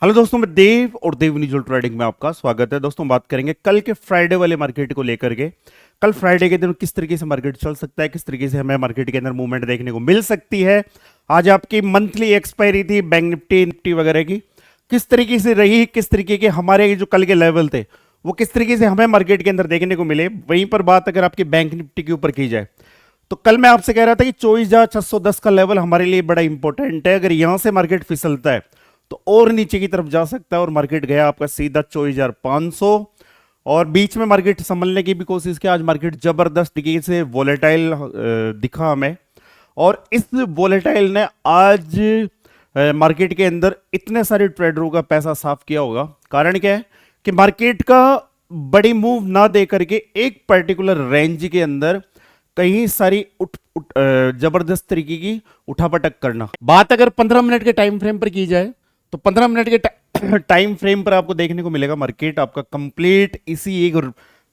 Hello दोस्तों, मैं देव और देव इंडिविजुअल ट्रेडिंग में आपका स्वागत है। दोस्तों बात करेंगे कल के फ्राइडे वाले मार्केट को लेकर के। कल फ्राइडे के दिन किस तरीके से मार्केट चल सकता है, किस तरीके से हमें मार्केट के अंदर मूवमेंट देखने को मिल सकती है। आज आपकी मंथली एक्सपायरी थी बैंक निफ्टी निफ्टी वगैरह की, किस तरीके से रही, किस तरीके के हमारे जो कल के लेवल थे वो किस तरीके से हमें मार्केट के अंदर देखने को मिले। वहीं पर बात अगर आपकी बैंक निफ्टी के ऊपर की जाए तो कल मैं आपसे कह रहा था कि 24,610 का लेवल हमारे लिए बड़ा इंपॉर्टेंट है। अगर यहां से मार्केट फिसलता है तो और नीचे की तरफ जा सकता है और मार्केट गया आपका सीधा 24,500 और बीच में मार्केट संभलने की भी कोशिश की। आज मार्केट जबरदस्त तरीके से वोलेटाइल दिखा हमें, और इस वोलेटाइल ने आज मार्केट के अंदर इतने सारे ट्रेडरों का पैसा साफ किया होगा। कारण क्या है कि मार्केट का बड़ी मूव ना दे करके एक पर्टिकुलर रेंज के अंदर कहीं सारी जबरदस्त तरीके की उठापटक करना। बात अगर 15 मिनट के टाइम फ्रेम पर की जाए तो 15 मिनट के टाइम फ्रेम पर आपको देखने को मिलेगा मार्केट आपका कंप्लीट इसी एक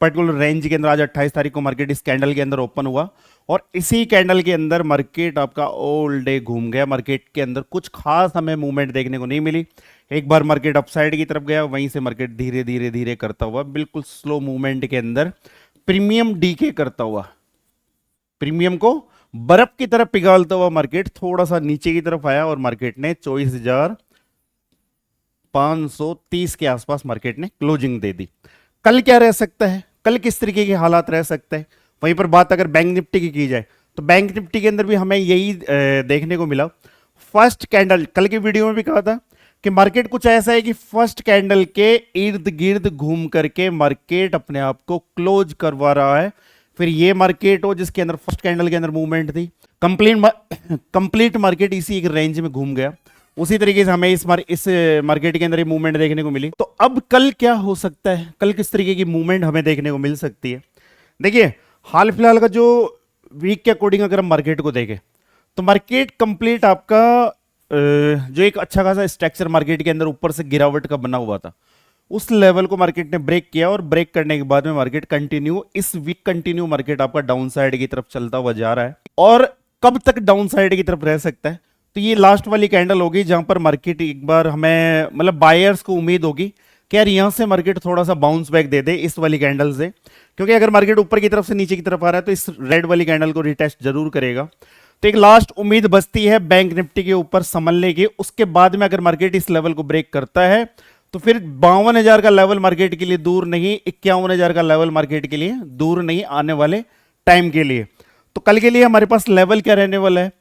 पर्टिकुलर रेंज के अंदर। आज 28 तारीख को मार्केट इस कैंडल के अंदर ओपन हुआ और इसी कैंडल के अंदर मार्केट आपका ऑल डे घूम गया। मार्केट के अंदर कुछ खास हमें मूवमेंट देखने को नहीं मिली। एक बार मार्केट अपसाइड की तरफ गया, वहीं से मार्केट धीरे धीरे धीरे करता हुआ बिल्कुल स्लो मूवमेंट के अंदर प्रीमियम डीके करता हुआ, प्रीमियम को बर्फ की तरफ पिघालता हुआ मार्केट थोड़ा सा नीचे की तरफ आया और मार्केट ने 24,530 के आसपास मार्केट ने क्लोजिंग दे दी। कल क्या रह सकता है, कल किस तरीके के हालात रह सकते हैं। वहीं पर बात अगर बैंक निफ्टी की जाए तो बैंक निफ्टी के अंदर भी हमें यही देखने को मिला। फर्स्ट कैंडल, कल की वीडियो में भी कहा था कि मार्केट कुछ ऐसा है कि फर्स्ट कैंडल के इर्द गिर्द घूम करके मार्केट अपने आप को क्लोज करवा रहा है। फिर ये मार्केट हो जिसके अंदर फर्स्ट कैंडल के अंदर मूवमेंट थी, कंप्लीट मार्केट इसी एक रेंज में घूम गया। उसी तरीके से हमें इस मार्केट के अंदर ये मूवमेंट देखने को मिली। तो अब कल क्या हो सकता है, कल किस तरीके की मूवमेंट हमें देखने को मिल सकती है। देखिए हाल फिलहाल का जो वीक के अकॉर्डिंग अगर हम मार्केट को देखें तो मार्केट कंप्लीट आपका जो एक अच्छा खासा स्ट्रक्चर मार्केट के अंदर ऊपर से गिरावट का बना हुआ था, उस लेवल को मार्केट ने ब्रेक किया और ब्रेक करने के बाद में मार्केट कंटिन्यू, इस वीक कंटिन्यू मार्केट आपका डाउन साइड की तरफ चलता हुआ जा रहा है। और कब तक डाउन साइड की तरफ रह सकता है, तो ये लास्ट वाली कैंडल होगी जहां पर मार्केट एक बार हमें मतलब बायर्स को उम्मीद होगी कि यार यहां से मार्केट थोड़ा सा बाउंस बैक दे दे इस वाली कैंडल से, क्योंकि अगर मार्केट ऊपर की तरफ से नीचे की तरफ आ रहा है तो इस रेड वाली कैंडल को रिटेस्ट जरूर करेगा। तो एक लास्ट उम्मीद बचती है बैंक निफ्टी के ऊपर संभलने की। उसके बाद में अगर मार्केट इस लेवल को ब्रेक करता है तो फिर 52,000 का लेवल मार्केट के लिए दूर नहीं, 51,000 का लेवल मार्केट के लिए दूर नहीं आने वाले टाइम के लिए। तो कल के लिए हमारे पास लेवल क्या रहने वाला है।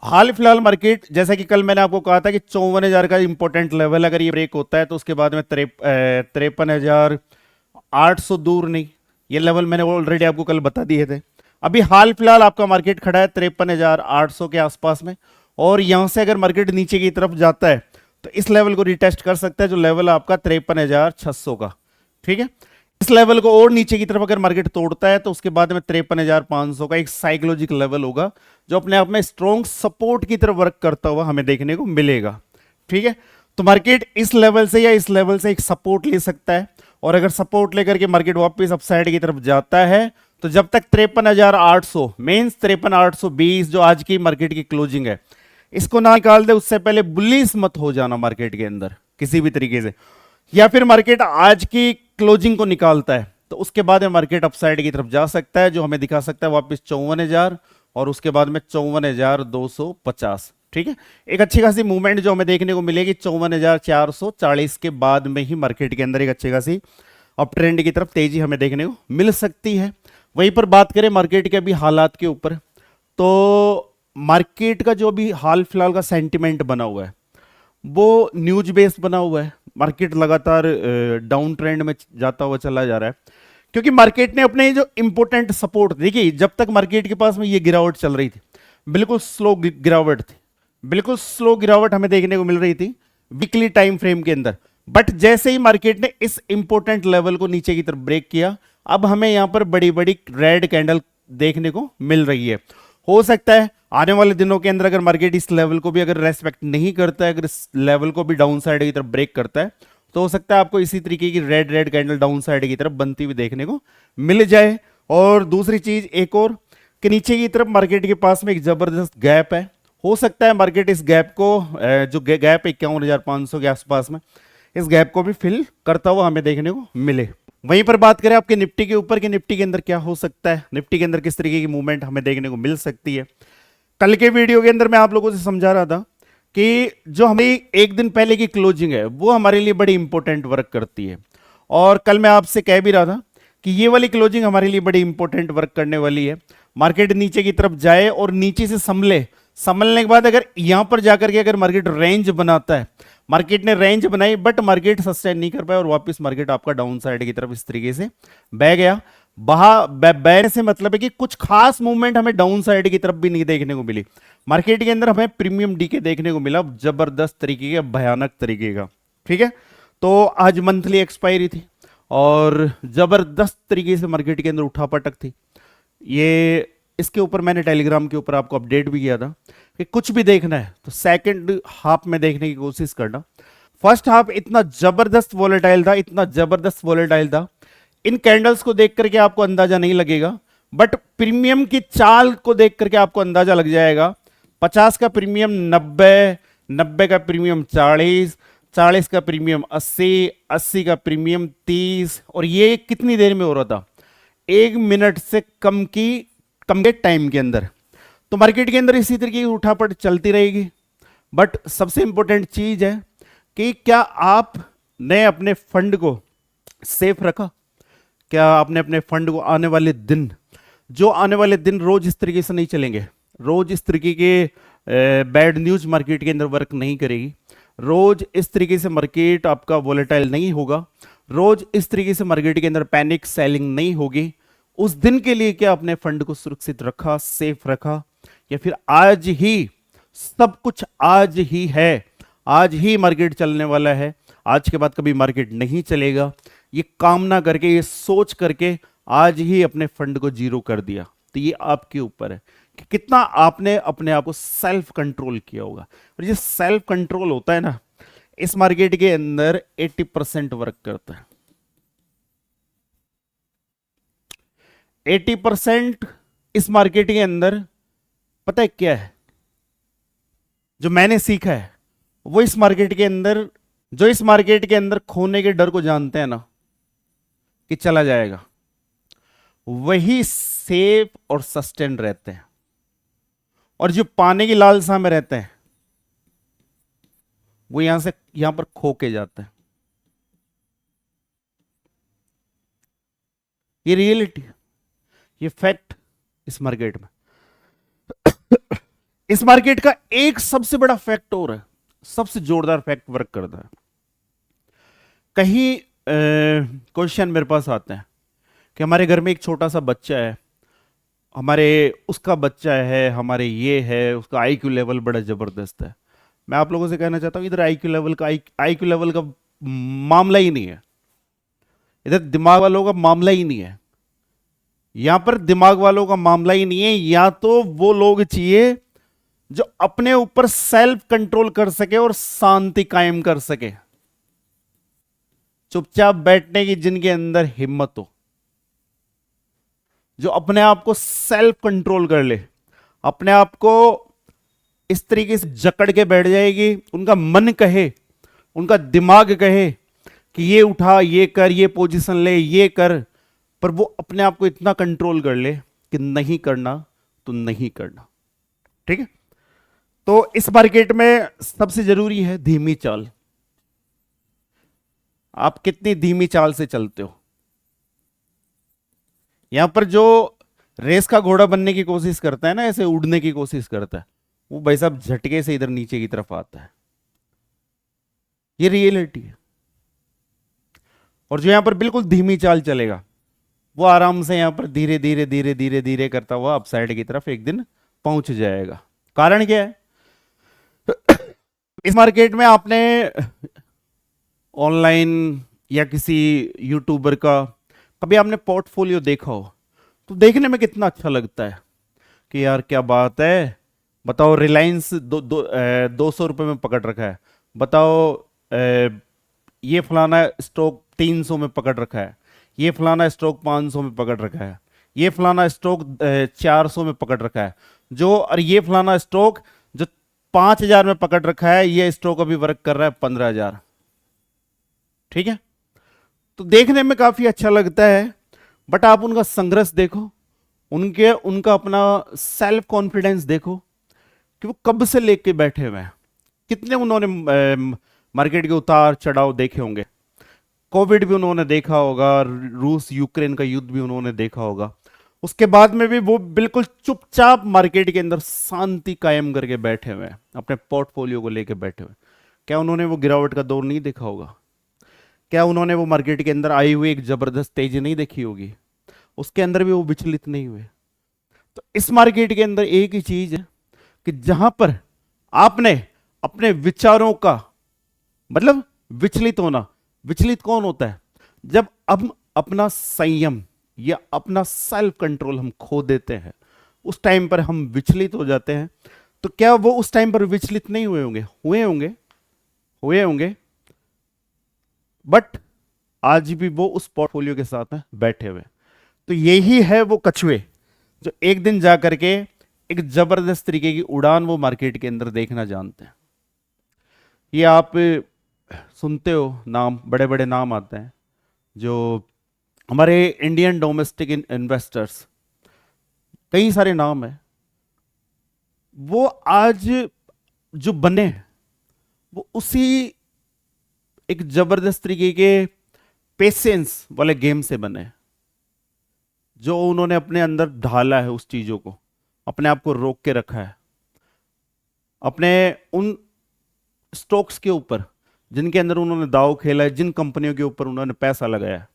हाल फिलहाल मार्केट जैसा कि कल मैंने आपको कहा था कि 54,000 का इंपॉर्टेंट लेवल अगर ये ब्रेक होता है तो उसके बाद में 53,800 दूर नहीं, ये लेवल मैंने ऑलरेडी आपको कल बता दिए थे। अभी हाल फिलहाल आपका मार्केट खड़ा है 53,800 के आसपास में, और यहां से अगर मार्केट नीचे की तरफ जाता है तो इस लेवल को रिटेस्ट कर सकता है जो लेवल आपका 53,600 का। ठीक है, इस लेवल को और नीचे की तरफ अगर मार्केट तोड़ता है तो उसके बाद में 53,500 का एक साइकोलॉजिकल लेवल होगा जो अपने आप में स्ट्रॉन्ग सपोर्ट की तरफ वर्क करता हुआ हमें देखने को मिलेगा। ठीक है, तो मार्केट इस लेवल से या इस लेवल से एक सपोर्ट ले सकता है, और अगर सपोर्ट लेकर के मार्केट वापस अपसाइड की तरफ जाता है तो जब तक 53,800 मींस 53,820 जो आज की मार्केट की क्लोजिंग है इसको ना निकाल दे उससे पहले बुलिश मत हो जाना मार्केट के अंदर किसी भी तरीके से। या फिर मार्केट आज की क्लोजिंग को निकालता है तो उसके बाद में मार्केट अपसाइड की तरफ जा सकता है जो हमें दिखा सकता है वापस 54,000 और उसके बाद में 54,250। ठीक है, एक अच्छी खासी मूवमेंट जो हमें देखने को मिलेगी 54,440 के बाद में ही मार्केट के अंदर एक अच्छी खासी अप ट्रेंड की तरफ तेजी हमें देखने को मिल सकती है। वहीं पर बात करें मार्केट के अभी हालात के ऊपर, तो मार्केट का जो भी हाल फिलहाल का सेंटिमेंट बना हुआ है वो न्यूज बेस्ड बना हुआ है। मार्केट लगातार डाउन ट्रेंड में जाता हुआ चला जा रहा है, क्योंकि मार्केट ने अपने जो इंपॉर्टेंट सपोर्ट, देखिए जब तक मार्केट के पास में ये गिरावट चल रही थी, बिल्कुल स्लो गिरावट थी, बिल्कुल स्लो गिरावट हमें देखने को मिल रही थी वीकली टाइम फ्रेम के अंदर। बट जैसे ही मार्केट ने इस इंपॉर्टेंट लेवल को नीचे की तरफ ब्रेक किया, अब हमें यहां पर बड़ी बड़ी रेड कैंडल देखने को मिल रही है। हो सकता है आने वाले दिनों के अंदर अगर मार्केट इस लेवल को भी अगर रेस्पेक्ट नहीं करता है, अगर इस लेवल को भी डाउन साइड की तरफ ब्रेक करता है, तो हो सकता है आपको इसी तरीके की red red candle down side की तरफ बनती हुई देखने को मिल जाए। और दूसरी चीज एक और कि नीचे की तरफ मार्केट के पास में एक जबरदस्त गैप है, हो सकता है मार्केट इस गैप को जो गैप 51,500 के आसपास में, इस गैप को भी फिल करता हुआ हमें देखने को मिले। वहीं पर बात करें आपके निफ्टी के ऊपर कि निफ्टी के अंदर क्या हो सकता है, निफ्टी के अंदर किस तरीके की मूवमेंट हमें देखने को मिल सकती है। कल के वीडियो के अंदर मैं आप लोगों से समझा रहा था कि जो हमें एक दिन पहले की क्लोजिंग है वो हमारे लिए बड़ी इंपॉर्टेंट वर्क करती है। और कल मैं आपसे कह भी रहा था कि ये वाली क्लोजिंग हमारे लिए बड़ी इंपॉर्टेंट वर्क करने वाली है। मार्केट नीचे की तरफ जाए और नीचे से संभलने के बाद अगर यहां पर जाकर के अगर मार्केट रेंज बनाता है, मार्केट ने रेंज बनाई बट मार्केट सस्टेन नहीं कर पाया और वापस मार्केट आपका डाउन साइड की तरफ इस तरीके से बह गया। बहने से मतलब है कि कुछ खास मूवमेंट हमें डाउन साइड की तरफ भी नहीं देखने को मिली। मार्केट के अंदर हमें प्रीमियम डीके देखने को मिला जबरदस्त तरीके का, भयानक तरीके का। ठीक है, तो आज मंथली एक्सपायरी थी और जबरदस्त तरीके से मार्केट के अंदर उठापटक थी। ये इसके ऊपर मैंने टेलीग्राम के ऊपर आपको अपडेट भी किया था कि कुछ भी देखना है तो सेकंड हाफ में देखने की कोशिश करना। फर्स्ट हाफ इतना जबरदस्त वॉलेटाइल था, इतना जबरदस्त वॉलेटाइल था, इन कैंडल्स को देख करके आपको अंदाजा नहीं लगेगा, बट प्रीमियम की चाल को देख करके आपको अंदाजा लग जाएगा। 50 का प्रीमियम 90, 90 का प्रीमियम 40, 40 का प्रीमियम 80, 80 का प्रीमियम 30, और ये कितनी देर में हो रहा था? 1 मिनट से कम के टाइम के अंदर। तो मार्केट के अंदर इसी तरीके की उठापट चलती रहेगी। बट सबसे इंपॉर्टेंट चीज है कि क्या आपने अपने फंड को सेफ रखा? क्या आपने अपने फंड को आने वाले दिन रोज इस तरीके से नहीं चलेंगे, रोज इस तरीके के बैड न्यूज मार्केट के अंदर वर्क नहीं करेगी, रोज इस तरीके से मार्केट आपका वोलेटाइल नहीं होगा, रोज इस तरीके से मार्केट के अंदर पैनिक सेलिंग नहीं होगी। उस दिन के लिए क्या आपने फंड को सुरक्षित रखा, सेफ रखा, या फिर आज ही सब कुछ आज ही है, आज ही मार्केट चलने वाला है, आज के बाद कभी मार्केट नहीं चलेगा, ये कामना करके, ये सोच करके आज ही अपने फंड को जीरो कर दिया? तो ये आपके ऊपर है कि कितना आपने अपने आप को सेल्फ कंट्रोल किया होगा। और ये सेल्फ कंट्रोल होता है ना, इस मार्केट के अंदर 80% वर्क करता है। 80% इस मार्केट के अंदर पता है क्या है जो मैंने सीखा है? वो इस मार्केट के अंदर खोने के डर को जानते हैं ना कि चला जाएगा, वही सेफ और सस्टेन रहते हैं। और जो पाने की लालसा में रहते हैं वो यहां पर खो के जाते हैं। ये रियलिटी है, ये फैक्ट इस मार्केट में। इस मार्केट का एक सबसे बड़ा फैक्ट और है, सबसे जोरदार फैक्ट वर्क करता है। कहीं क्वेश्चन मेरे पास आते हैं कि हमारे घर में एक छोटा सा बच्चा है, उसका बच्चा है, हमारे ये है, उसका आईक्यू लेवल बड़ा जबरदस्त है। मैं आप लोगों से कहना चाहता हूं इधर आईक्यू लेवल का मामला ही नहीं है, इधर दिमाग वालों का मामला ही नहीं है, यहां पर दिमाग वालों का मामला ही नहीं है। या तो वो लोग चाहिए जो अपने ऊपर सेल्फ कंट्रोल कर सके और शांति कायम कर सके, चुपचाप बैठने की जिनके अंदर हिम्मत हो, जो अपने आप को सेल्फ कंट्रोल कर ले, अपने आप को इस तरीके से जकड़ के बैठ जाएगी, उनका मन कहे, उनका दिमाग कहे कि ये उठा, ये कर, ये पोजीशन ले, ये कर, पर वो अपने आप को इतना कंट्रोल कर ले कि नहीं करना तो नहीं करना। ठीक है, तो इस मार्केट में सबसे जरूरी है धीमी चाल। आप कितनी धीमी चाल से चलते हो? यहां पर जो रेस का घोड़ा बनने की कोशिश करता है ना, ऐसे उड़ने की कोशिश करता है, वो भाई साहब झटके से इधर नीचे की तरफ आता है। ये रियलिटी है। और जो यहां पर बिल्कुल धीमी चाल चलेगा वो आराम से यहां पर धीरे धीरे धीरे धीरे धीरे करता हुआ अपसाइड की तरफ एक दिन पहुंच जाएगा। कारण क्या है? इस मार्केट में आपने ऑनलाइन या किसी यूट्यूबर का कभी आपने पोर्टफोलियो देखा हो तो देखने में कितना अच्छा लगता है कि यार क्या बात है, बताओ रिलायंस 200 रुपये में पकड़ रखा है, बताओ ये फलाना स्टॉक 300 में पकड़ रखा है, ये फलाना स्टॉक 500 में पकड़ रखा है, ये फलाना स्टॉक 400 में पकड़ रखा है, और ये फलाना स्टॉक जो 5,000 में पकड़ रखा है, ये स्टॉक अभी वर्क कर रहा है 15,000। ठीक है, तो देखने में काफी अच्छा लगता है, बट आप उनका संघर्ष देखो, उनका अपना सेल्फ कॉन्फिडेंस देखो कि वो कब से लेके बैठे हुए हैं। कितने उन्होंने मार्केट के उतार चढ़ाव देखे होंगे, कोविड भी उन्होंने देखा होगा, रूस यूक्रेन का युद्ध भी उन्होंने देखा होगा। उसके बाद में भी वो बिल्कुल चुपचाप मार्केट के अंदर शांति कायम करके बैठे हुए हैं, अपने पोर्टफोलियो को लेके बैठे हुए। क्या उन्होंने वो गिरावट का दौर नहीं देखा होगा? क्या उन्होंने वो मार्केट के अंदर आई हुई एक जबरदस्त तेजी नहीं देखी होगी? उसके अंदर भी वो विचलित नहीं हुए। तो इस मार्केट के अंदर एक ही चीज है कि जहां पर आपने अपने विचारों का मतलब विचलित होना, विचलित कौन होता है? जब हम अपना संयम या अपना सेल्फ कंट्रोल हम खो देते हैं, उस टाइम पर हम विचलित हो जाते हैं। तो क्या वो उस टाइम पर विचलित नहीं हुए होंगे? हुए होंगे, बट आज भी वो उस पोर्टफोलियो के साथ हैं बैठे हुए। तो यही है वो कछुए जो एक दिन जा करके एक जबरदस्त तरीके की उड़ान वो मार्केट के अंदर देखना जानते हैं। ये आप सुनते हो नाम, बड़े बड़े नाम आते हैं जो हमारे इंडियन डोमेस्टिक इन्वेस्टर्स, कई सारे नाम है, वो आज जो बने वो उसी एक जबरदस्त तरीके के पेशेंस वाले गेम से बने, जो उन्होंने अपने अंदर ढाला है, उस चीजों को अपने आप को रोक के रखा है, अपने उन स्टॉक्स के ऊपर जिनके अंदर उन्होंने दांव खेला है, जिन कंपनियों के ऊपर उन्होंने पैसा लगाया है,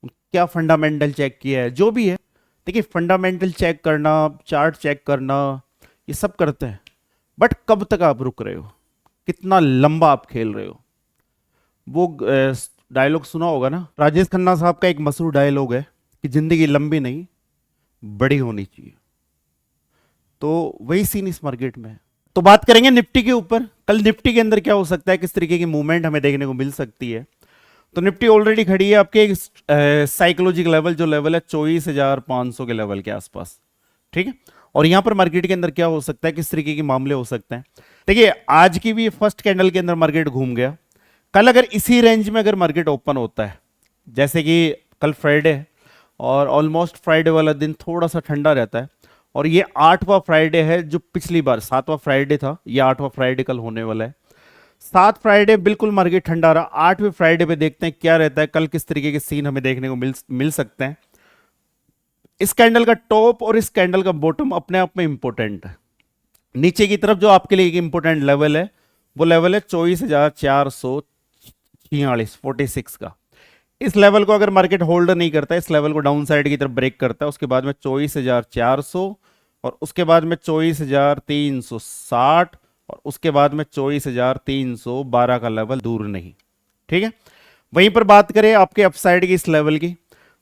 क्या फंडामेंटल चेक किया है, जो भी है। देखिए, फंडामेंटल चेक करना, चार्ट चेक करना, ये सब करते हैं, बट कब तक आप रुक रहे हो, कितना लंबा आप खेल रहे हो? वो डायलॉग सुना होगा ना, राजेश खन्ना साहब का एक मशहूर डायलॉग है कि जिंदगी लंबी नहीं बड़ी होनी चाहिए। तो वही सीन इस मार्केट में है। तो बात करेंगे निफ्टी के ऊपर। कल निफ्टी के अंदर क्या हो सकता है, किस तरीके की मूवमेंट हमें देखने को मिल सकती है। तो निफ्टी ऑलरेडी खड़ी है आपके साइकोलॉजिकल लेवल, जो लेवल है 24,500 के लेवल के आसपास। ठीक है, और यहां पर मार्केट के अंदर क्या हो सकता है, किस तरीके के मामले हो सकते हैं। देखिए, आज की भी फर्स्ट कैंडल के अंदर मार्केट घूम गया। कल अगर इसी रेंज में अगर मार्केट ओपन होता है, जैसे कि कल फ्राइडे है और ऑलमोस्ट फ्राइडे वाला दिन थोड़ा सा ठंडा रहता है, और ये 8वां फ्राइडे है, जो पिछली बार 7वां फ्राइडे था, ये 8वां फ्राइडे कल होने वाला है। 7 फ्राइडे बिल्कुल मार्केट ठंडा रहा। 8वें फ्राइडे पे देखते हैं क्या रहता है, कल किस तरीके के सीन हमें देखने को मिल सकते हैं। इस कैंडल का टॉप और इस कैंडल का बॉटम अपने आप में इंपॉर्टेंट है। नीचे की तरफ जो आपके लिए एक इंपॉर्टेंट लेवल है, वो लेवल है 24,446 का। इस लेवल को अगर मार्केट होल्ड नहीं करता, इस लेवल को डाउन साइड की तरफ ब्रेक करता है, उसके बाद में 24,400 और उसके बाद में 24,360 और उसके बाद में 24,312 का लेवल दूर नहीं। ठीक है, वहीं पर बात करें आपके अपसाइड की इस लेवल की,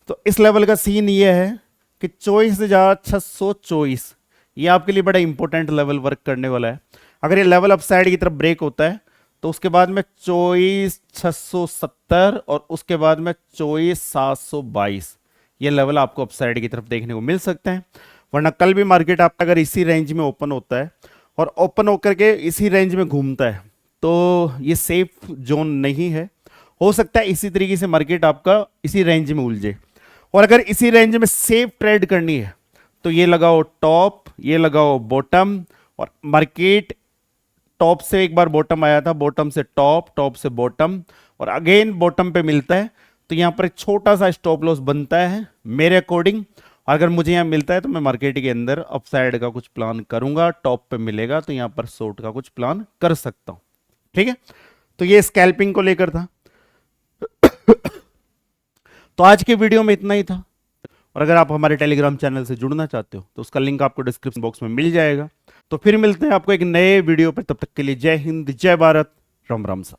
तो इस लेवल का सीन ये है कि 24,624 ये आपके लिए बड़ा इंपॉर्टेंट लेवल वर्क करने वाला है। अगर ये लेवल अपसाइड की तरफ ब्रेक होता है तो उसके बाद में 24,670 और उसके बाद में 24,722 ये लेवल आपको अपसाइड की तरफ देखने को मिल सकते हैं। वरना कल भी मार्केट आपका अगर इसी रेंज में ओपन होता है और ओपन होकर के इसी रेंज में घूमता है, तो ये सेफ जोन नहीं है। हो सकता है इसी तरीके से मार्केट आपका इसी रेंज में उलझे, और अगर इसी रेंज में सेफ ट्रेड करनी है तो ये लगाओ टॉप, ये लगाओ बॉटम, और मार्केट टॉप से एक बार बॉटम आया था, बॉटम से टॉप, टॉप से बॉटम, और अगेन बॉटम पे मिलता है, तो यहां पर एक छोटा सा स्टॉप लॉस बनता है मेरे अकॉर्डिंग। अगर मुझे यहां मिलता है तो मैं मार्केट के अंदर अपसाइड का कुछ प्लान करूंगा, टॉप पे मिलेगा तो यहां पर शॉर्ट का कुछ प्लान कर सकता हूं। ठीक है, तो ये स्कैल्पिंग को लेकर था। तो आज के वीडियो में इतना ही था, और अगर आप हमारे टेलीग्राम चैनल से जुड़ना चाहते हो तो उसका लिंक आपको डिस्क्रिप्शन बॉक्स में मिल जाएगा। तो फिर मिलते हैं आपको एक नए वीडियो पर, तब तक के लिए जय हिंद, जय भारत, राम राम सा।